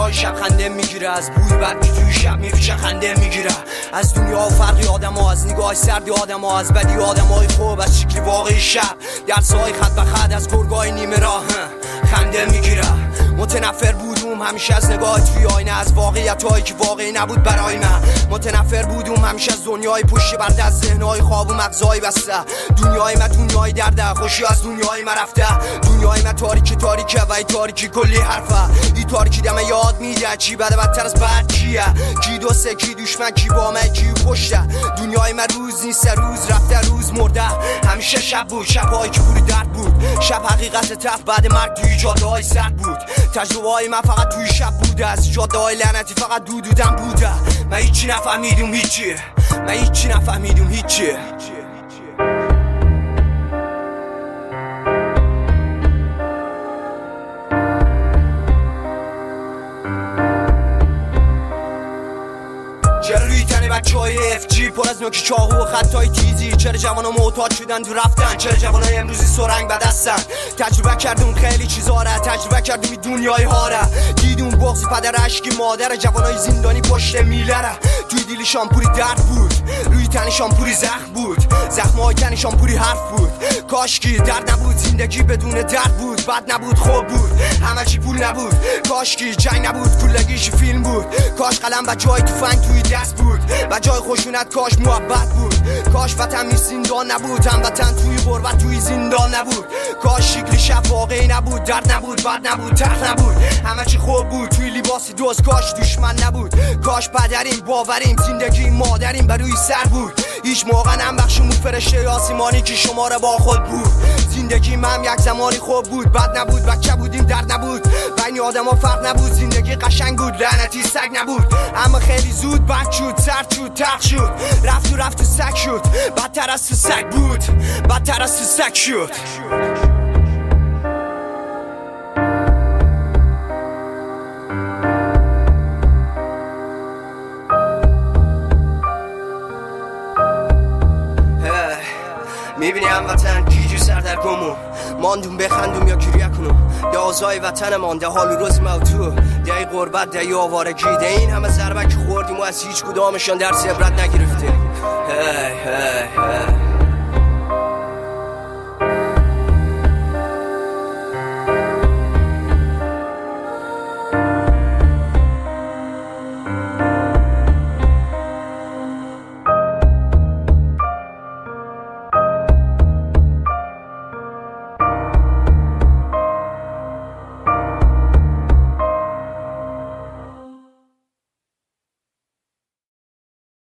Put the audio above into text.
های شب خنده میگیره، از بوی بد که توی شب میفیشه خنده میگیره، از دنیا و فرقی آدم ها، از نگاه سردی آدم ها، از بدی آدم های خوب، از شکلی واقعی شب درسای خط به خط از گرگای نیمه راه خنده میگیره. متنفر بودم همیشه از نگاه توی آینه، از واقعیت هایی که واقعی نبود برای من. متنفر بودم همیشه از دنیای پشت برده، از ذهنهای خواب و مغزهای بسته. دنیای من دنیای درده، خوشی از دنیای من رفته. دنیای من تاریکی تاریکه و ای تاریکی کلی حرفه. ای تاریکی دمه یاد میده چی بده بدتر از بد کیه، کی دوسته کی دشمن، کی با من کی پشته. دنیای من روز نیست، روز رفته روز مرده. همیشه شب بود، شبایی که پوری درد بود، شب حقیقت تف بعد مرگ توی جاده‌های سرد بود. تجربه های من فقط توی شب بوده، از جاده‌های لعنتی فقط دودم بوده. من هیچی نفهمیدم هیچی، من هیچی نفهمیدم هیچی. چرا روی تن بچه های FG پر از نوک چاقو و خطای تیزی؟ چرا جوان ها معتاد شدن تو رفتن؟ چرا جوان های امروزی سرنگ بدستن؟ تجربه کردم خیلی چیزا را، تجربه کردم این دنیای ها را. دیدم بغض پدر عشقی مادر، جوان های زندانی پشت میله را. توی دیلشان پوری درد بود، روی تنشان پوری زخم بود، زخم های تنشان پوری حرف بود. کاشکی درد نبود، زندگی بدون درد بود، بد نبود خوب بود، همه چی پول نبود. کاشکی جنگ نبود، کلگیش فیلم بود. کاش قلم و جای تفنگ توی دست بود و جای خشونت کاش محبت بود. کاش وطن می زندان نبود، هم وطن توی غربت توی زندان نبود. کاش شکلی شب واقعی نبود، درد نبود بد نبود تخت نبود، همه چی خوب بود توی لباسی دوست. کاش دشمن نبود، کاش پدریم باوریم زندگی مادریم بر روی سر بود. هیچ موقع نبخشم اون فرشته آسمانی که شما را با خود بود. زندگی من یک زمانی خوب بود، بد نبود، بچه بودیم درد نبود، بین آدم ها فرق نبود، زندگی قشنگ بود، لعنتی سگ نبود. اما خیلی زود بد شد، سرد شد، تق شد، رفت و سگ شد، بدتر از تو سگ بود، بدتر از تو سگ شد. میبینی هموطن گیجو سر در گمو ماندون بخندم یا گریه کنم. ده آزای وطن مانده حال و روز موتو، ده غربت ده آوارگی، ده این همه ضربه که خوردیم و از هیچ کدامشان درس عبرت نگرفتیم.